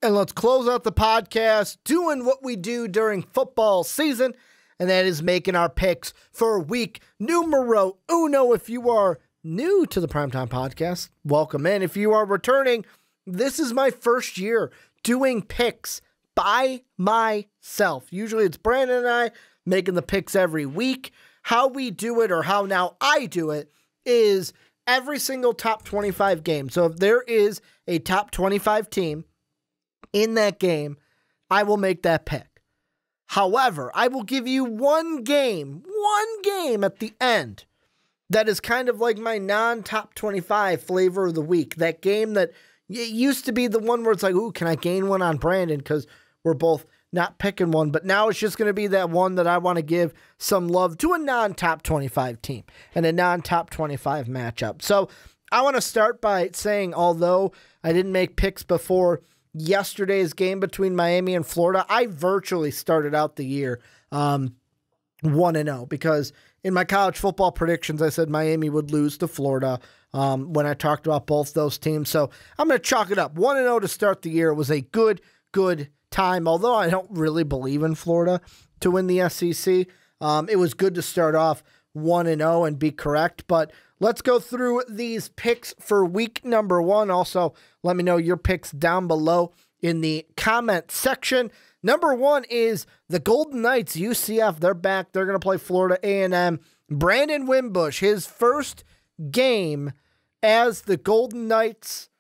And let's close out the podcast doing what we do during football season, and that is making our picks for week numero uno. If you are new to the Primetime Podcast, welcome in. If you are returning, this is my first year doing picks by myself. Usually it's Brandon and I making the picks every week. How we do it, or how now I do it, is every single top 25 game. So if there is a top 25 team in that game, I will make that pick. However, I will give you one game at the end that is kind of like my non-top 25 flavor of the week. That game that it used to be the one where it's like, ooh, can I gain one on Brandon because we're both not picking one, but now it's just going to be that one that I want to give some love to a non-top 25 team and a non-top 25 matchup. So I want to start by saying, although I didn't make picks before yesterday's game between Miami and Florida, I virtually started out the year 1-0 because in my college football predictions, I said Miami would lose to Florida when I talked about both those teams. So I'm going to chalk it up. 1-0 to start the year. It was a good time, although I don't really believe in Florida to win the SEC. It was good to start off 1-0 and be correct, but let's go through these picks for week number one. Also, let me know your picks down below in the comment section. Number one is the Golden Knights, UCF. They're back. They're going to play Florida A&M. Brandon Wimbush, his first game as the Golden Knights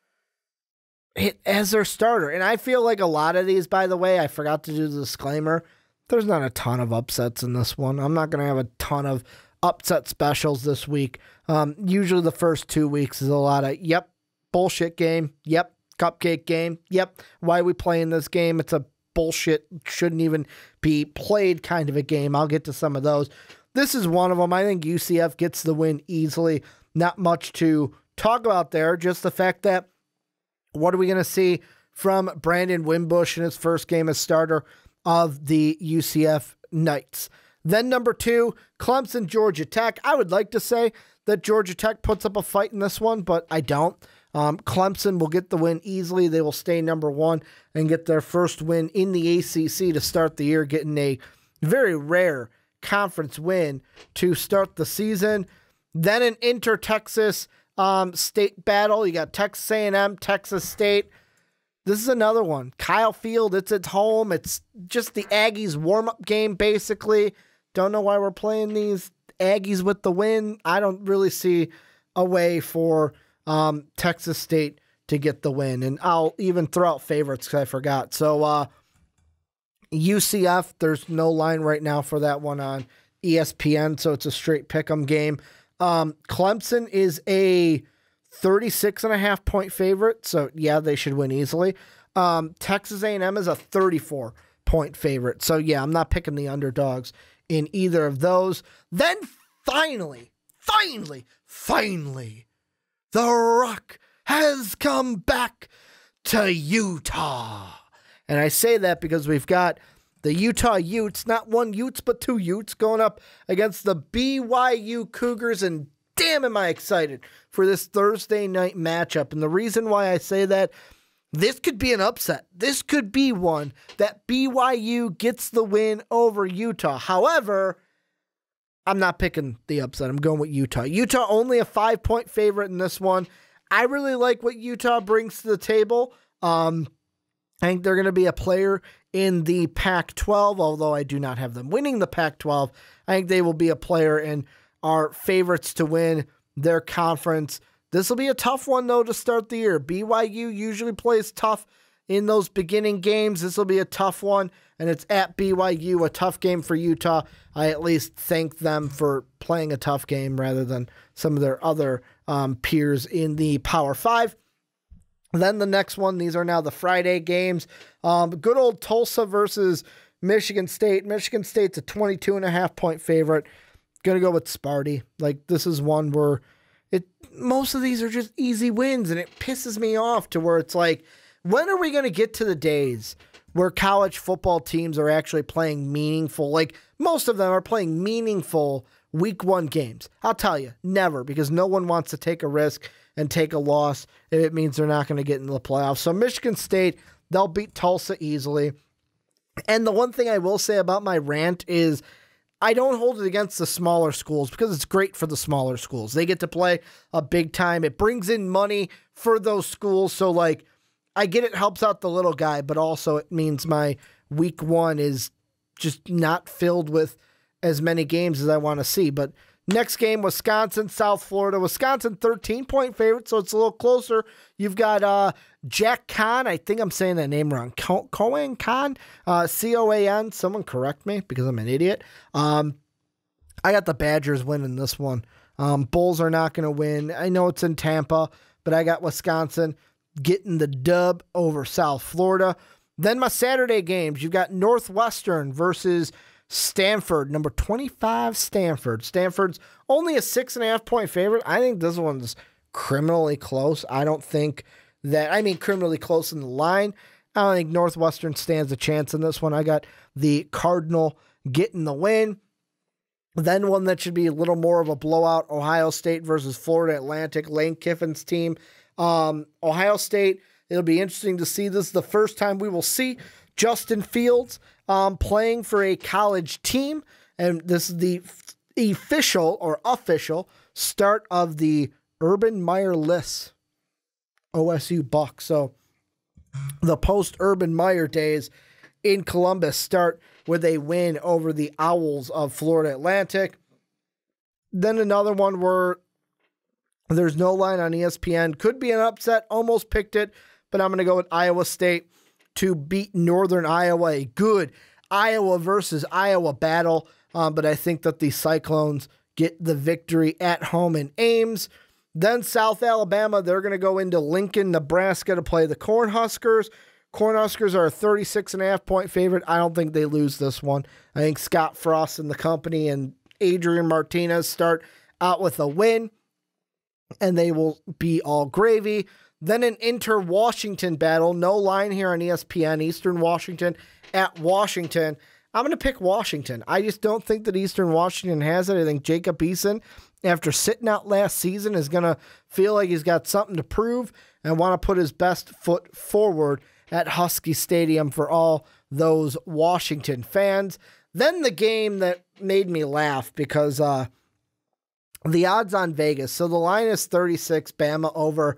as their starter. And I feel like a lot of these, by the way, I forgot to do the disclaimer, there's not a ton of upsets in this one. I'm not going to have a ton of upset specials this week. Usually the first 2 weeks is a lot of, yep, bullshit game, yep, cupcake game, yep, why are we playing this game? It's a bullshit, shouldn't even be played kind of a game. I'll get to some of those. This is one of them. I think UCF gets the win easily. Not much to talk about there, just the fact that what are we going to see from Brandon Wimbush in his first game as starter of the UCF Knights. Then number two, Clemson, Georgia Tech. I would like to say that Georgia Tech puts up a fight in this one, but I don't. Clemson will get the win easily. They will stay number one and get their first win in the ACC to start the year, getting a very rare conference win to start the season. Then an inter-Texas state battle. You got Texas A&M, Texas State. This is another one. Kyle Field, it's at home. It's just the Aggies warm-up game, basically. Don't know why we're playing these Aggies with the win. I don't really see a way for Texas State to get the win. And I'll even throw out favorites because I forgot. So UCF, there's no line right now for that one on ESPN, so it's a straight pick'em game. Clemson is a 36.5 point favorite, so yeah, they should win easily. Texas A&M is a 34 point favorite, so yeah, I'm not picking the underdogs in either of those. Then finally, the Rock has come back to Utah. And I say that because we've got the Utah Utes, not one Utes, but two Utes, going up against the BYU Cougars. And damn, am I excited for this Thursday night matchup. And the reason why I say that, this could be an upset. This could be one that BYU gets the win over Utah. However, I'm not picking the upset. I'm going with Utah. Utah only a 5 point favorite in this one. I really like what Utah brings to the table. I think they're going to be a player in the Pac-12, although I do not have them winning the Pac-12. I think they will be a player and are favorites to win their conference. This will be a tough one, though, to start the year. BYU usually plays tough in those beginning games. This will be a tough one, and it's at BYU, a tough game for Utah. I at least thank them for playing a tough game rather than some of their other peers in the Power 5. Then the next one, these are now the Friday games. Good old Tulsa versus Michigan State. Michigan State's a 22.5 point favorite. Going to go with Sparty. Like, this is one where most of these are just easy wins, and it pisses me off to where it's like, when are we going to get to the days where college football teams are actually playing meaningful, like most of them are playing meaningful week one games? I'll tell you, never, because no one wants to take a risk and take a loss if it means they're not going to get into the playoffs. So Michigan State, they'll beat Tulsa easily. And the one thing I will say about my rant is I don't hold it against the smaller schools because it's great for the smaller schools. They get to play a big time. It brings in money for those schools. So, like, I get it helps out the little guy, but also it means my week 1 is just not filled with as many games as I want to see. But next game, Wisconsin, South Florida. Wisconsin, 13-point favorite, so it's a little closer. You've got Jack Kahn. I think I'm saying that name wrong. Coan? C-O-A-N. Someone correct me because I'm an idiot. I got the Badgers winning this one. Bulls are not going to win. I know it's in Tampa, but I got Wisconsin getting the dub over South Florida. Then my Saturday games, you've got Northwestern versus Stanford, number 25 Stanford. Stanford's only a 6.5-point favorite. I think this one's criminally close. I don't think that, I mean, criminally close in the line. I don't think Northwestern stands a chance in this one. I got the Cardinal getting the win. Then one that should be a little more of a blowout, Ohio State versus Florida Atlantic, Lane Kiffin's team. Ohio State, it'll be interesting to see. This is the first time we will see Justin Fields playing for a college team, and this is the official start of the Urban Meyer-less OSU Bucks. So the post-Urban Meyer days in Columbus start with a win over the Owls of Florida Atlantic. Then another one where there's no line on ESPN. Could be an upset. Almost picked it, but I'm going to go with Iowa State to beat Northern Iowa. A good Iowa versus Iowa battle, but I think that the Cyclones get the victory at home in Ames. Then South Alabama, they're going to go into Lincoln, Nebraska to play the Cornhuskers. Cornhuskers are a 36.5-point favorite. I don't think they lose this one. I think Scott Frost and the company and Adrian Martinez start out with a win, and they will be all gravy. Then an inter-Washington battle. No line here on ESPN. Eastern Washington at Washington. I'm going to pick Washington. I just don't think that Eastern Washington has it. I think Jacob Eason, after sitting out last season, is going to feel like he's got something to prove and want to put his best foot forward at Husky Stadium for all those Washington fans. Then the game that made me laugh because the odds on Vegas. So the line is 36, Bama over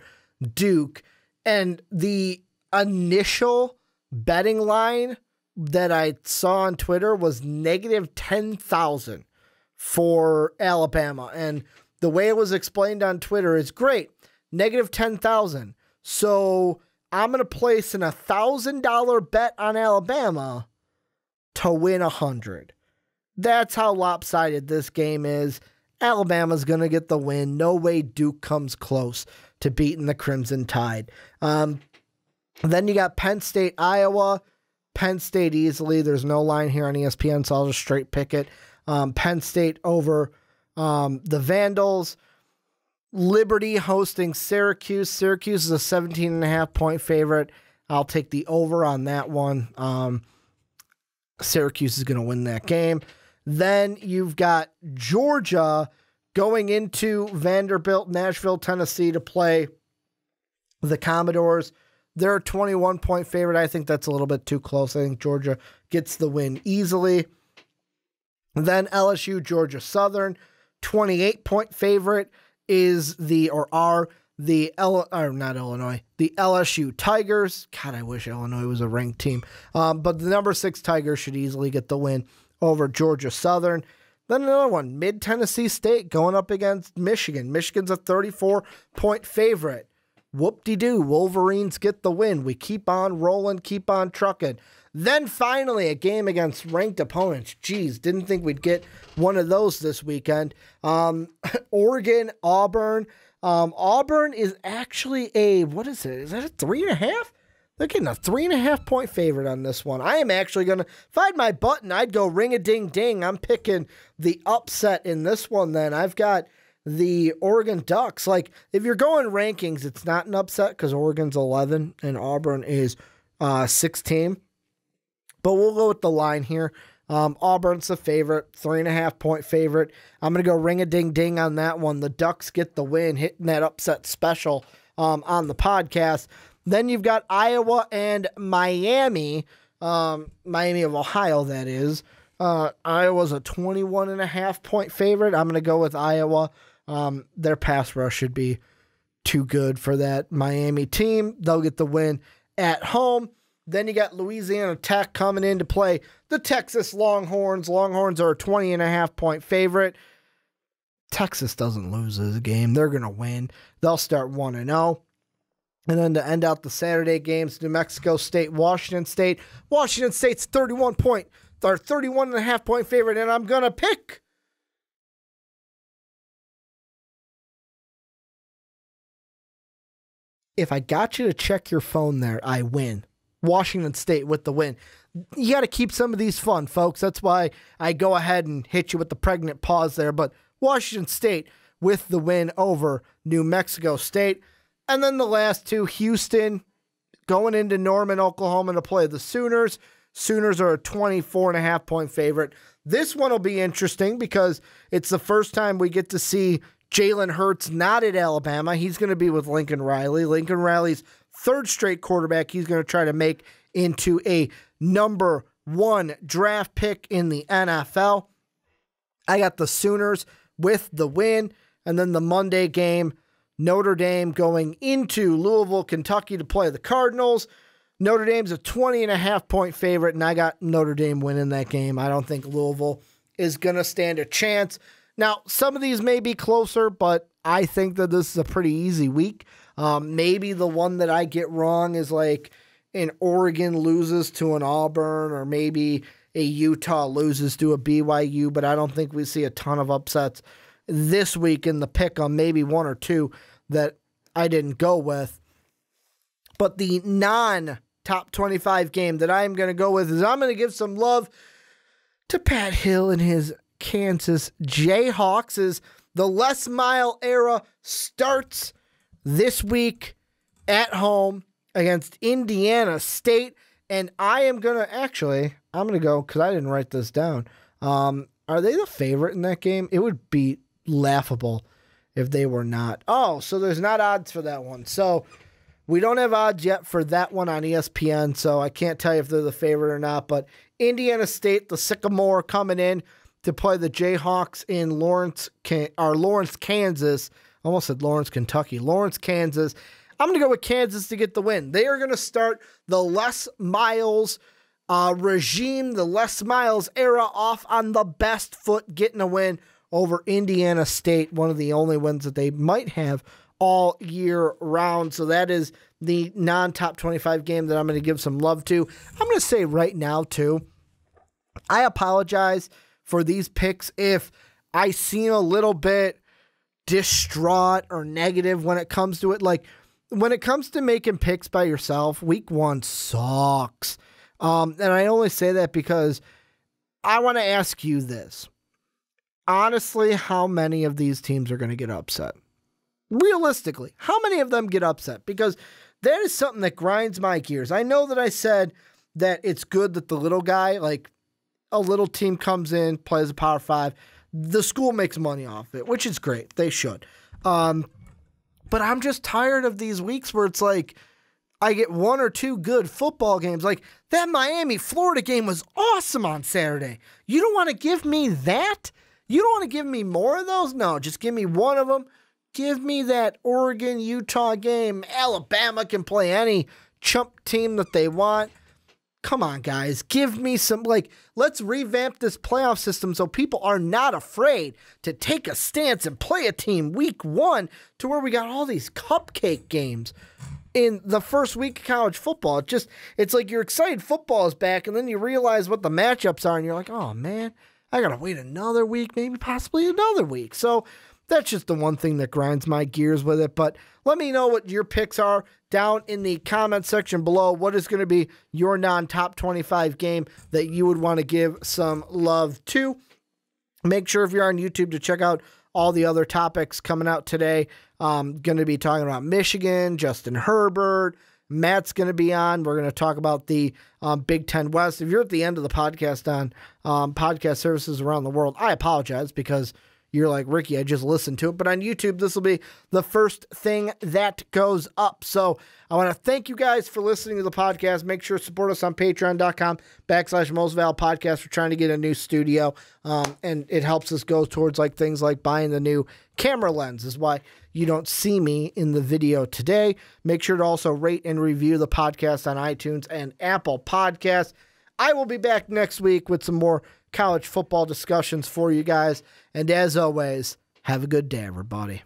Duke, and the initial betting line that I saw on Twitter was negative 10,000 for Alabama, and the way it was explained on Twitter is great, negative 10,000. So I'm going to place an $1,000 bet on Alabama to win 100. That's how lopsided this game is. Alabama's going to get the win. No way Duke comes close to beating the Crimson Tide. Then you got Penn State, Iowa. Penn State easily. There's no line here on ESPN, so I'll just straight pick it. Penn State over the Vandals. Liberty hosting Syracuse. Syracuse is a 17.5-point favorite. I'll take the over on that one. Syracuse is going to win that game. Then you've got Georgia going into Vanderbilt, Nashville, Tennessee to play the Commodores. They're a 21-point favorite. I think that's a little bit too close. I think Georgia gets the win easily. Then LSU, Georgia Southern, 28-point favorite is the LSU Tigers. God, I wish Illinois was a ranked team. But the number 6 Tigers should easily get the win over Georgia Southern. Then another one, Mid-Tennessee State going up against Michigan. Michigan's a 34-point favorite. Whoop-de-doo, Wolverines get the win. We keep on rolling, keep on trucking. Then finally, a game against ranked opponents. Geez, didn't think we'd get one of those this weekend. Oregon, Auburn. Auburn is actually is that a 3.5? They're getting a 3.5-point favorite on this one. I am actually going to, if I had my button, I'd go ring-a-ding-ding. I'm picking the upset in this one then. I've got the Oregon Ducks. Like, if you're going rankings, it's not an upset because Oregon's 11 and Auburn is 16. But we'll go with the line here. Auburn's the favorite, 3.5-point favorite. I'm going to go ring-a-ding-ding on that one. The Ducks get the win, hitting that upset special on the podcast. Then you've got Iowa and Miami. Miami of Ohio, that is. Iowa's a 21.5-point favorite. I'm going to go with Iowa. Their pass rush should be too good for that Miami team. They'll get the win at home. Then you got Louisiana Tech coming in to play the Texas Longhorns. Longhorns are a 20.5-point favorite. Texas doesn't lose this game. They're going to win. They'll start 1-0. And then to end out the Saturday games, New Mexico State, Washington State. Washington State's 31.5-point favorite, and I'm going to pick if I got you to check your phone there, I win. Washington State with the win. You got to keep some of these fun, folks. That's why I go ahead and hit you with the pregnant pause there. But Washington State with the win over New Mexico State. And then the last two, Houston going into Norman, Oklahoma to play the Sooners. Sooners are a 24.5-point favorite. This one will be interesting because it's the first time we get to see Jalen Hurts not at Alabama. He's going to be with Lincoln Riley. Lincoln Riley's third straight quarterback he's going to try to make into a number 1 draft pick in the NFL. I got the Sooners with the win. And then the Monday game, Notre Dame going into Louisville, Kentucky to play the Cardinals. Notre Dame's a 20.5-point favorite, and I got Notre Dame winning that game. I don't think Louisville is going to stand a chance. Now, some of these may be closer, but I think that this is a pretty easy week. Maybe the one that I get wrong is like an Oregon loses to an Auburn, or maybe a Utah loses to a BYU, but I don't think we see a ton of upsets this week in the pick-em, maybe one or two that I didn't go with. But the non-top 25 game that I'm going to go with is I'm going to give some love to Pat Hill and his Kansas Jayhawks as the Les Miles era starts this week at home against Indiana State. And I am going to I'm going to go, because I didn't write this down. Are they the favorite in that game? It would be laughable if they were not. Oh, so there's not odds for that one. So we don't have odds yet for that one on ESPN, so I can't tell you if they're the favorite or not. But Indiana State, the Sycamore, coming in to play the Jayhawks in Lawrence, Kansas. I almost said Lawrence, Kentucky. Lawrence, Kansas. I'm going to go with Kansas to get the win. They are going to start the Les Miles regime, the Les Miles era, off on the best foot, getting a win over Indiana State, one of the only wins that they might have all year round. So that is the non-top 25 game that I'm going to give some love to. I'm going to say right now, too, I apologize for these picks if I seem a little bit distraught or negative when it comes to it. Like, when it comes to making picks by yourself, week 1 sucks. And I only say that because I want to ask you this. Honestly, how many of these teams are going to get upset? Realistically, how many of them get upset? Because that is something that grinds my gears. I know that I said that it's good that the little guy, like a little team comes in, plays a Power 5. The school makes money off it, which is great. They should. But I'm just tired of these weeks where it's like I get 1 or 2 good football games. Like that Miami-Florida game was awesome on Saturday. You don't want to give me that? You don't want to give me more of those? No, just give me one of them. Give me that Oregon-Utah game. Alabama can play any chump team that they want. Come on, guys. Give me some, let's revamp this playoff system so people are not afraid to take a stance and play a team week 1 to where we got all these cupcake games in the first week of college football. It's like you're excited football is back, and then you realize what the matchups are, and you're like, oh, man, I got to wait another week, maybe possibly another week. So that's just the one thing that grinds my gears with it. But let me know what your picks are down in the comment section below. What is going to be your non-top 25 game that you would want to give some love to? Make sure if you're on YouTube to check out all the other topics coming out today. Going to be talking about Michigan, Justin Herbert. Matt's going to be on. We're going to talk about the Big Ten West. If you're at the end of the podcast on podcast services around the world, I apologize because you're like, Ricky, I just listened to it. But on YouTube, this will be the first thing that goes up. So I want to thank you guys for listening to the podcast. Make sure to support us on patreon.com/MostVal Podcast. We're trying to get a new studio, and it helps us go towards like things like buying the new camera lens is why you don't see me in the video today. Make sure to also rate and review the podcast on iTunes and Apple Podcasts. I will be back next week with some more college football discussions for you guys. And as always, have a good day, everybody.